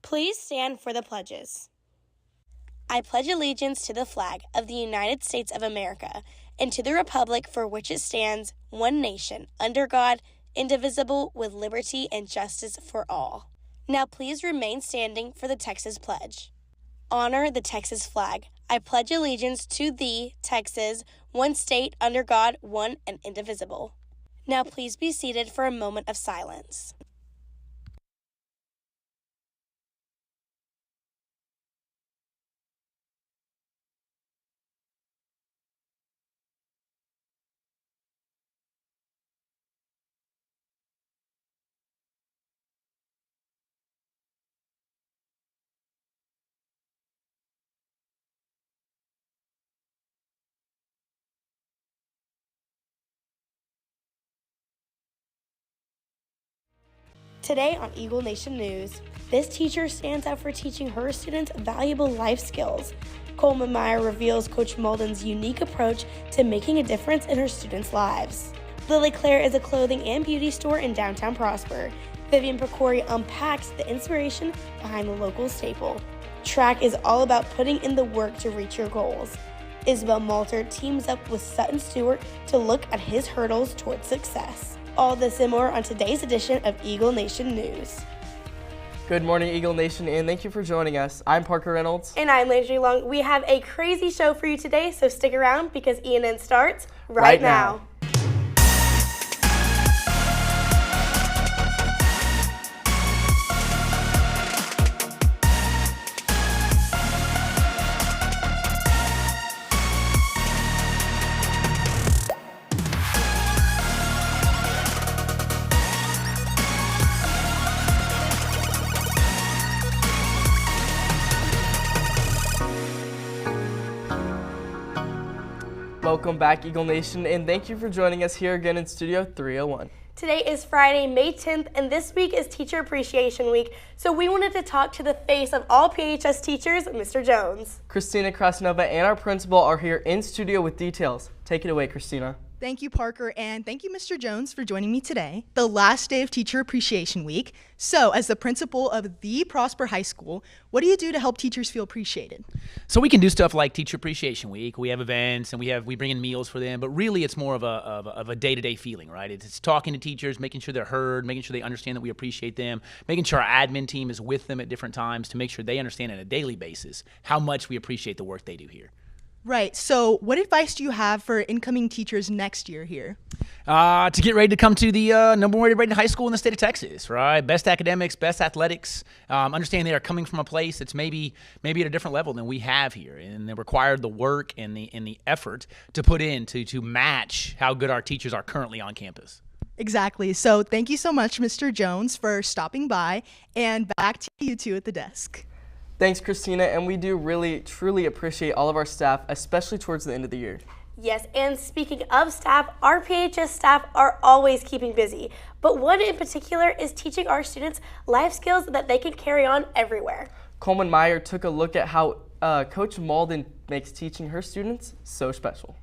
Please stand for the pledges. I pledge allegiance to the flag of the United States of America and to the republic for which it stands, one nation, under God, indivisible, with liberty and justice for all. Now please remain standing for the Texas Pledge. Honor the Texas flag. I pledge allegiance to thee, Texas, one state, under God, one and indivisible. Now please be seated for a moment of silence. Today on Eagle Nation News, this teacher stands out for teaching her students valuable life skills. Coleman Meyer reveals Coach Malden's unique approach to making a difference in her students' lives. Lily Claire is a clothing and beauty store in downtown Prosper. Vivian Pecori unpacks the inspiration behind the local staple. Track is all about putting in the work to reach your goals. Isabel Malter teams up with Sutton Stewart to look at his hurdles towards success. All this and more on today's edition of Eagle Nation News. Good morning, Eagle Nation, and thank you for joining us. I'm Parker Reynolds. And I'm Landry Long. We have a crazy show for you today, so stick around because ENN starts right now. Welcome back, Eagle Nation, and thank you for joining us here again in Studio 301. Today is Friday, May 10th, and this week is Teacher Appreciation Week, so we wanted to talk to the face of all PHS teachers, Mr. Jones. Christina Krasnova and our principal are here in studio with details. Take it away, Christina. Thank you, Parker, and thank you, Mr. Jones, for joining me today, the last day of Teacher Appreciation Week. So, as the principal of the Prosper High School, what do you do to help teachers feel appreciated? So we can do stuff like Teacher Appreciation Week. We have events and we bring in meals for them, but really it's more of a day-to-day feeling, right? It's talking to teachers, making sure they're heard, making sure they understand that we appreciate them, making sure our admin team is with them at different times to make sure they understand on a daily basis how much we appreciate the work they do here. Right. So what advice do you have for incoming teachers next year here? To get ready to come to the number one rated high school in the state of Texas, right? Best academics, best athletics. Understand they are coming from a place that's maybe at a different level than we have here, and they require the work and the effort to put in to match how good our teachers are currently on campus. Exactly. So thank you so much, Mr. Jones, for stopping by, and back to you two at the desk. Thanks, Christina, and we do really, truly appreciate all of our staff, especially towards the end of the year. Yes, and speaking of staff, our PHS staff are always keeping busy. But one in particular is teaching our students life skills that they can carry on everywhere. Coleman Meyer took a look at how Coach Malden makes teaching her students so special.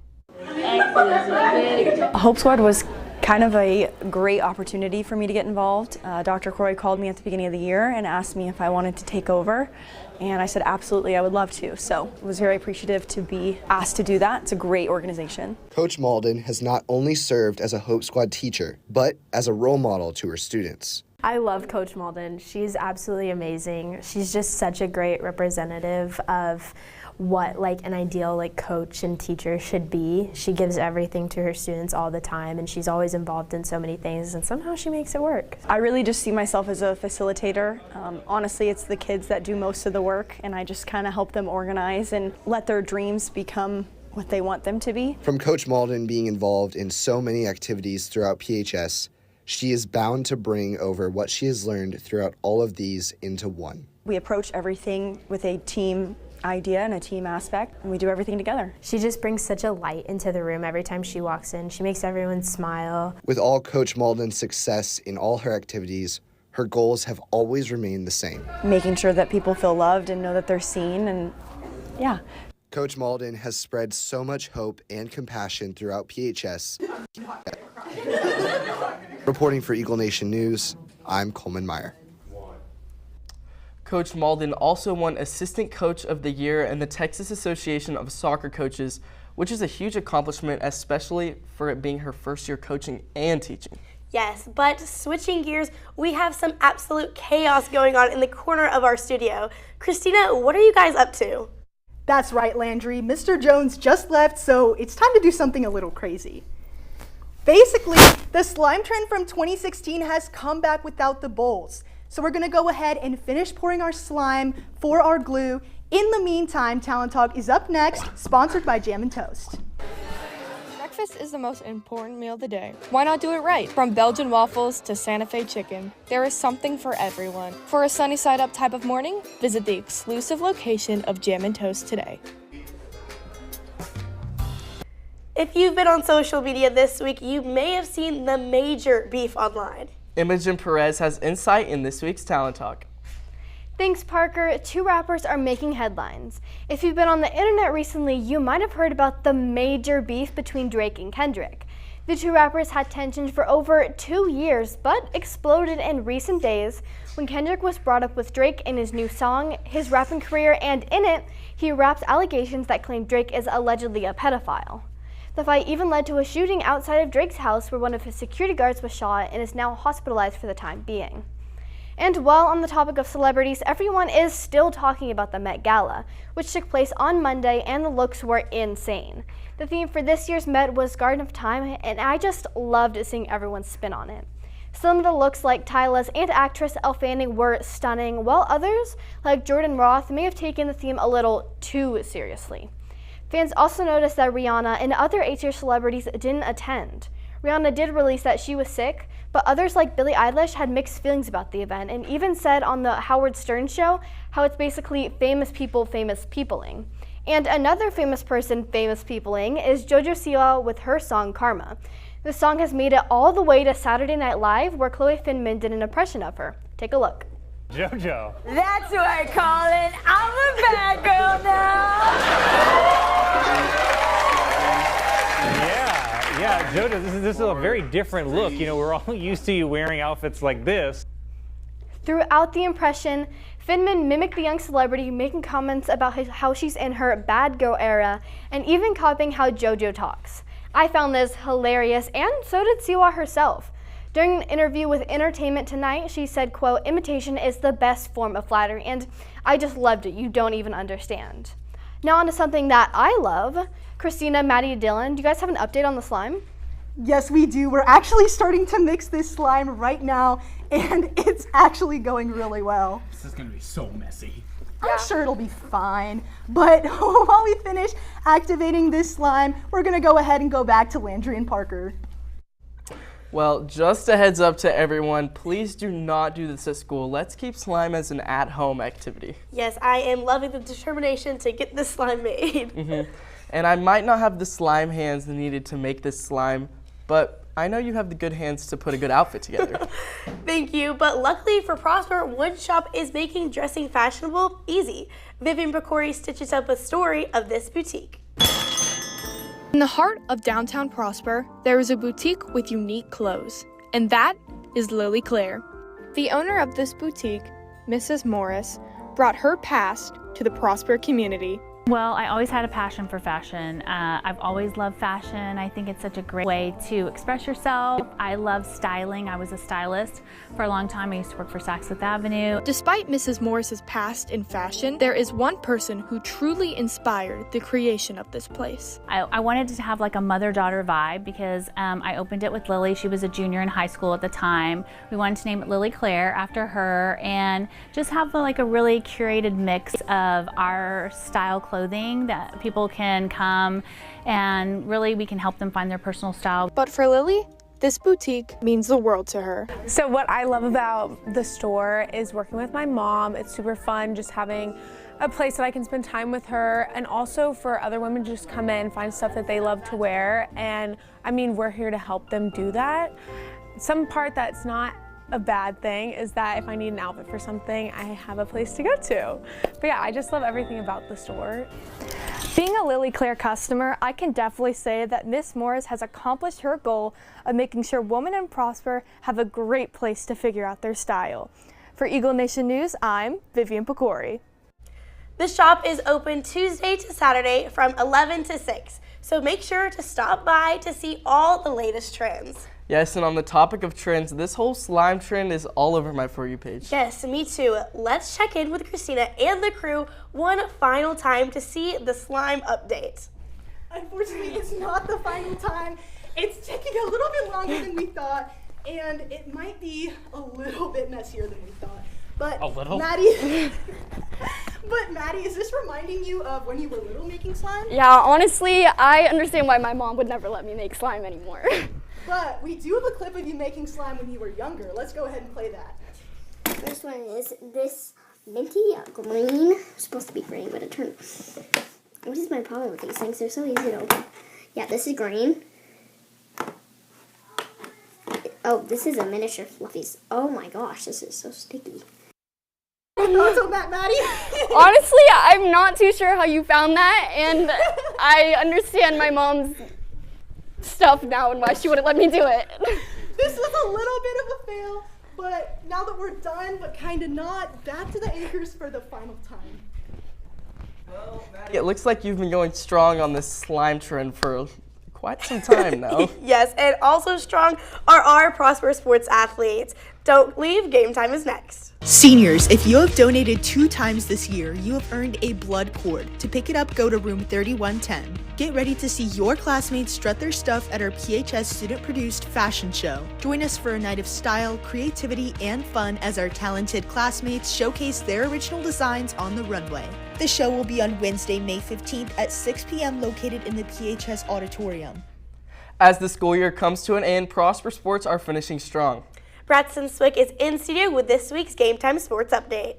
Hope Squad was kind of a great opportunity for me to get involved. Dr. Croy called me at the beginning of the year and asked me if I wanted to take over, and I said absolutely, I would love to. So I was very appreciative to be asked to do that. It's a great organization. Coach Malden has not only served as a Hope Squad teacher, but as a role model to her students. I love Coach Malden. She's absolutely amazing. She's just such a great representative of what an ideal coach and teacher should be. She gives everything to her students all the time, and she's always involved in so many things, and somehow she makes it work. I really just see myself as a facilitator. Honestly, it's the kids that do most of the work, and I just kind of help them organize and let their dreams become what they want them to be. From Coach Malden being involved in so many activities throughout PHS, she is bound to bring over what she has learned throughout all of these into one. We approach everything with a team idea and a team aspect, and we do everything together. She just brings such a light into the room every time she walks in. She makes everyone smile. With all Coach Malden's success in all her activities, her goals have always remained the same. Making sure that people feel loved and know that they're seen, and yeah. Coach Malden has spread so much hope and compassion throughout PHS. Reporting for Eagle Nation News, I'm Coleman Meyer. Coach Malden also won Assistant Coach of the Year in the Texas Association of Soccer Coaches, which is a huge accomplishment, especially for it being her first year coaching and teaching. Yes, but switching gears, we have some absolute chaos going on in the corner of our studio. Christina, what are you guys up to? That's right, Landry. Mr. Jones just left, so it's time to do something a little crazy. Basically, the slime trend from 2016 has come back without the bowls. So we're gonna go ahead and finish pouring our slime for our glue. In the meantime, Talent Talk is up next, sponsored by Jam and Toast. Breakfast is the most important meal of the day. Why not do it right? From Belgian waffles to Santa Fe chicken, there is something for everyone. For a sunny side up type of morning, visit the exclusive location of Jam and Toast today. If you've been on social media this week, you may have seen the major beef online. Imogen Perez has insight in this week's Talent Talk. Thanks, Parker. Two rappers are making headlines. If you've been on the internet recently, you might have heard about the major beef between Drake and Kendrick. The two rappers had tension for over 2 years, but exploded in recent days when Kendrick was brought up with Drake in his new song, his rapping career, and in it, he raps allegations that claim Drake is allegedly a pedophile. The fight even led to a shooting outside of Drake's house where one of his security guards was shot and is now hospitalized for the time being. And while on the topic of celebrities, everyone is still talking about the Met Gala, which took place on Monday, and the looks were insane. The theme for this year's Met was Garden of Time, and I just loved seeing everyone's spin on it. Some of the looks like Tyla's and actress Elle Fanning were stunning, while others, like Jordan Roth, may have taken the theme a little too seriously. Fans also noticed that Rihanna and other A-tier celebrities didn't attend. Rihanna did release that she was sick, but others like Billie Eilish had mixed feelings about the event and even said on the Howard Stern show how it's basically famous people famous peopling. And another famous person famous peopling is JoJo Siwa with her song Karma. The song has made it all the way to Saturday Night Live where Chloe Finman did an impression of her. Take a look. JoJo. That's what I call it. I'm a bad girl now. Yeah, JoJo, this is a very different look. You know, we're all used to you wearing outfits like this. Throughout the impression, Finman mimicked the young celebrity, making comments about how she's in her bad girl era and even copying how JoJo talks. I found this hilarious, and so did Siwa herself. During an interview with Entertainment Tonight, she said, quote, "Imitation is the best form of flattery, and I just loved it. You don't even understand." Now on to something that I love. Christina, Maddie, Dylan, do you guys have an update on the slime? Yes, we do. We're actually starting to mix this slime right now, and it's actually going really well. This is gonna be so messy. I'm sure it'll be fine. But while we finish activating this slime, we're gonna go ahead and go back to Landry and Parker. Well, just a heads up to everyone, please do not do this at school. Let's keep slime as an at-home activity. Yes, I am loving the determination to get this slime made. And I might not have the slime hands needed to make this slime, but I know you have the good hands to put a good outfit together. Thank you, but luckily for Prosper, Woodshop is making dressing fashionable easy. Vivian Bakori stitches up a story of this boutique. In the heart of downtown Prosper, there is a boutique with unique clothes, and that is Lily Claire. The owner of this boutique, Mrs. Morris, brought her past to the Prosper community. Well, I always had a passion for fashion. I've always loved fashion. I think it's such a great way to express yourself. I love styling. I was a stylist for a long time. I used to work for Saks Fifth Avenue. Despite Mrs. Morris's past in fashion, there is one person who truly inspired the creation of this place. I wanted to have like a mother-daughter vibe because I opened it with Lily. She was a junior in high school at the time. We wanted to name it Lily Claire after her and just have like a really curated mix of our style clothing that people can come and really we can help them find their personal style. But for Lily, this boutique means the world to her. So what I love about the store is working with my mom. It's super fun just having a place that I can spend time with her, and also for other women to just come in, find stuff that they love to wear, and I mean we're here to help them do that. Some part that's not a bad thing is that if I need an outfit for something, I have a place to go to. But yeah, I just love everything about the store. Being a Lily Claire customer, I can definitely say that Miss Morris has accomplished her goal of making sure women in Prosper have a great place to figure out their style. For Eagle Nation News, I'm Vivian Pecori. The shop is open Tuesday to Saturday from 11 to 6, so make sure to stop by to see all the latest trends. Yes, and on the topic of trends, this whole slime trend is all over my For You page. Yes, me too. Let's check in with Christina and the crew one final time to see the slime update. Unfortunately, it's not the final time. It's taking a little bit longer than we thought, and it might be a little bit messier than we thought. But A little? Maddie, is this reminding you of when you were little making slime? Yeah, honestly, I understand why my mom would never let me make slime anymore. But we do have a clip of you making slime when you were younger. Let's go ahead and play that. First one is this minty green. It's supposed to be green, but it turned. What is my problem with these things? They're so easy to open. Yeah, this is green. Oh, this is a miniature Fluffies. Oh my gosh, this is so sticky. Thoughts on that, Maddie? Honestly, I'm not too sure how you found that, and I understand my mom's stuff now and why she wouldn't let me do it. This was a little bit of a fail, but now that we're done, but kind of not, back to the anchors for the final time. Well, Maddie, it looks like you've been going strong on this slime trend for quite some time now. Yes, and also strong are our Prosper Sports athletes. Don't leave, game time is next. Seniors, if you have donated 2 times this year, you have earned a blood cord. To pick it up, go to room 3110. Get ready to see your classmates strut their stuff at our PHS student-produced fashion show. Join us for a night of style, creativity, and fun as our talented classmates showcase their original designs on the runway. The show will be on Wednesday, May 15th at 6 p.m. located in the PHS auditorium. As the school year comes to an end, Prosper Sports are finishing strong. Braxton Swick is in studio with this week's Game Time Sports Update.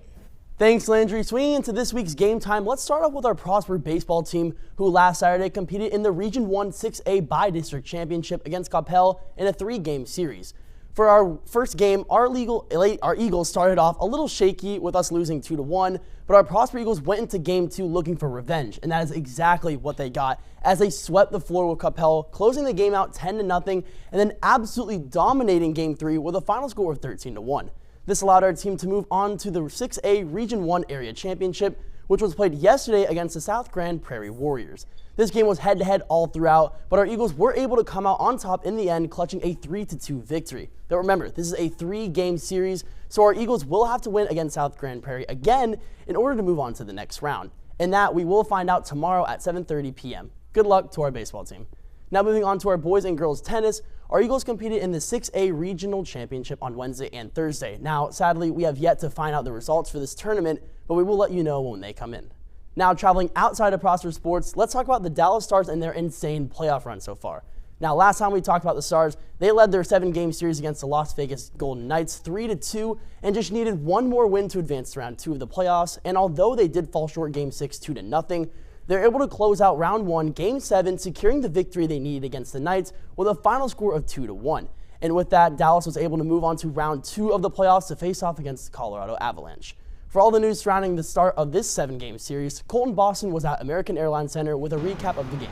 Thanks, Landry. Swinging into this week's game time, let's start off with our Prosper baseball team, who last Saturday competed in the Region 1 6A by-district championship against Coppell in a 3-game series. For our first game, our Eagles started off a little shaky with us losing 2-1, but our Prosper Eagles went into game 2 looking for revenge, and that is exactly what they got as they swept the floor with Coppell, closing the game out 10-0, and then absolutely dominating game 3 with a final score of 13-1. This allowed our team to move on to the 6A Region 1 Area Championship, which was played yesterday against the South Grand Prairie Warriors. This game was head-to-head all throughout, but our Eagles were able to come out on top in the end, clutching a 3-2 victory. But remember, this is a 3-game series, so our Eagles will have to win against South Grand Prairie again in order to move on to the next round. And that we will find out tomorrow at 7:30 p.m. Good luck to our baseball team. Now moving on to our boys and girls tennis, our Eagles competed in the 6A Regional Championship on Wednesday and Thursday. Now, sadly, we have yet to find out the results for this tournament, but we will let you know when they come in. Now, traveling outside of Prosper Sports, let's talk about the Dallas Stars and their insane playoff run so far. Now, last time we talked about the Stars, they led their 7-game series against the Las Vegas Golden Knights 3-2 and just needed one more win to advance to round 2 of the playoffs. And although they did fall short game 6 2-0, they're able to close out round 1, game 7, securing the victory they needed against the Knights with a final score of 2-1. And with that, Dallas was able to move on to round 2 of the playoffs to face off against the Colorado Avalanche. For all the news surrounding the start of this 7-game series, Colton Boston was at American Airlines Center with a recap of the game.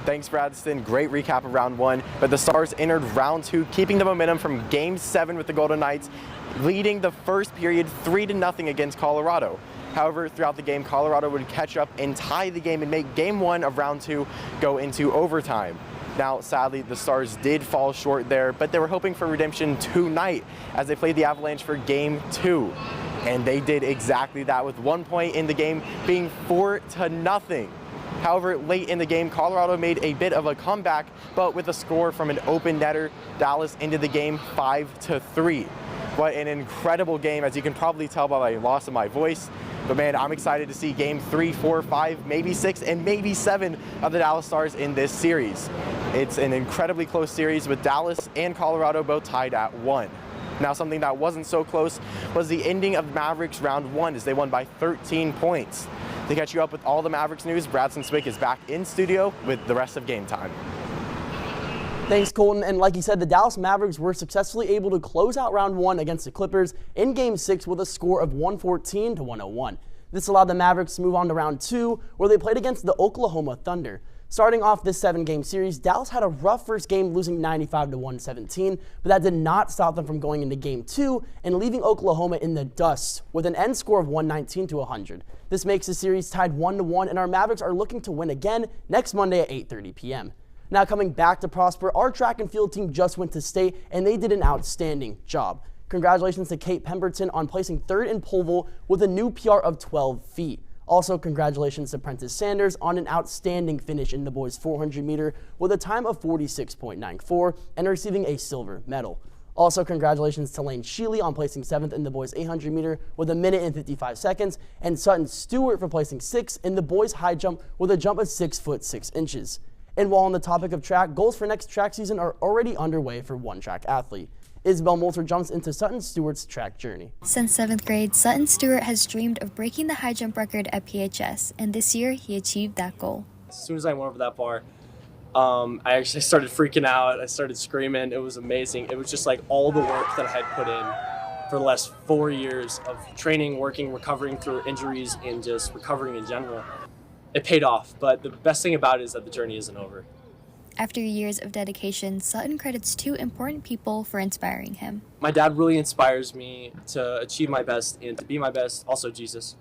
Thanks, Bradston. Great recap of round 1, but the Stars entered round 2, keeping the momentum from game 7 with the Golden Knights, leading the first period 3-0 against Colorado. However, throughout the game, Colorado would catch up and tie the game and make game 1 of round 2 go into overtime. Now, sadly, the Stars did fall short there, but they were hoping for redemption tonight as they played the Avalanche for game 2. And they did exactly that with 1 point in the game being 4-0. However, late in the game, Colorado made a bit of a comeback, but with a score from an open netter, Dallas ended the game 5-3. What an incredible game, as you can probably tell by my loss of my voice. But man, I'm excited to see game 3, 4, 5, maybe 6, and maybe 7 of the Dallas Stars in this series. It's an incredibly close series with Dallas and Colorado both tied at 1. Now, something that wasn't so close was the ending of Mavericks round 1 as they won by 13 points. To catch you up with all the Mavericks news, Bradston Swick is back in studio with the rest of game time. Thanks, Colton. And like you said, the Dallas Mavericks were successfully able to close out round 1 against the Clippers in game 6 with a score of 114-101. This allowed the Mavericks to move on to round 2, where they played against the Oklahoma Thunder. Starting off this 7-game series, Dallas had a rough first game, losing 95-117, but that did not stop them from going into Game 2 and leaving Oklahoma in the dust with an end score of 119-100. This makes the series tied 1-1, and our Mavericks are looking to win again next Monday at 8:30 p.m. Now coming back to Prosper, our track and field team just went to state, and they did an outstanding job. Congratulations to Kate Pemberton on placing 3rd in pole vault with a new PR of 12 feet. Also, congratulations to Prentice Sanders on an outstanding finish in the boys 400 meter with a time of 46.94 and receiving a silver medal. Also, congratulations to Lane Sheely on placing 7th in the boys 800 meter with 1 minute and 55 seconds, and Sutton Stewart for placing 6th in the boys high jump with a jump of 6 foot 6 inches. And while on the topic of track, goals for next track season are already underway for one track athlete. Isabel Moulter jumps into Sutton Stewart's track journey. Since 7th grade, Sutton Stewart has dreamed of breaking the high jump record at PHS, and this year he achieved that goal. As soon as I went over that bar, I actually started freaking out. I started screaming. It was amazing. It was just like all the work that I had put in for the last 4 years of training, working, recovering through injuries, and just recovering in general. It paid off, but the best thing about it is that the journey isn't over. After years of dedication, Sutton credits 2 important people for inspiring him. My dad really inspires me to achieve my best and to be my best. Also, Jesus.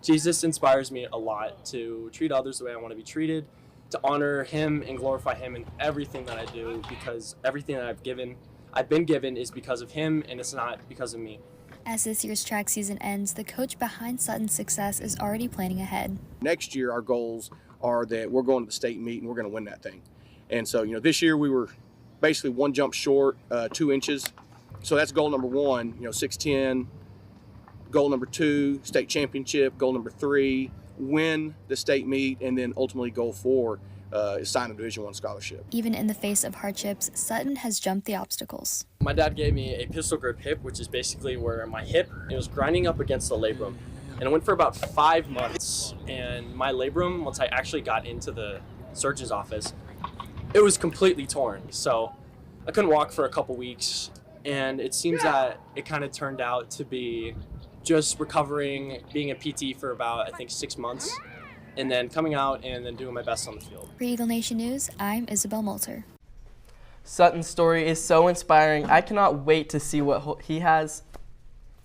Jesus inspires me a lot to treat others the way I want to be treated, to honor him and glorify him in everything that I do, because everything that I've been given is because of him, and it's not because of me. As this year's track season ends, the coach behind Sutton's success is already planning ahead. Next year, our goals are that we're going to the state meet and we're going to win that thing. And so, this year we were basically 1 jump short, 2 inches. So that's goal number 1, 6'10". Goal number 2, state championship. Goal number 3, win the state meet. And then ultimately goal 4 is sign a Division I scholarship. Even in the face of hardships, Sutton has jumped the obstacles. My dad gave me a pistol grip hip, which is basically where my hip, it was grinding up against the labrum. And it went for about 5 months. And my labrum, once I actually got into the surgeon's office, it was completely torn. So I couldn't walk for a couple weeks. And it seems that it kind of turned out to be just recovering, being a PT for about, I think, 6 months. And then coming out and then doing my best on the field. For Eagle Nation News, I'm Isabel Moulter. Sutton's story is so inspiring. I cannot wait to see what he has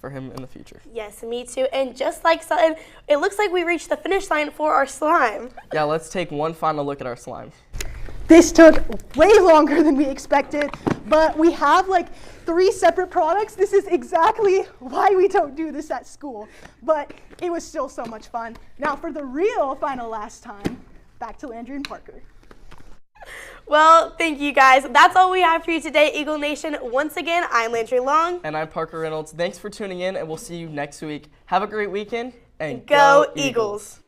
for him in the future. Yes, me too. And just like Sutton, it looks like we reached the finish line for our slime. Yeah, let's take one final look at our slime. This took way longer than we expected, but we have like 3 separate products. This is exactly why we don't do this at school, but it was still so much fun. Now for the real final last time, back to Landry and Parker. Well, thank you guys. That's all we have for you today, Eagle Nation. Once again, I'm Landry Long. And I'm Parker Reynolds. Thanks for tuning in, and we'll see you next week. Have a great weekend, and go Eagles.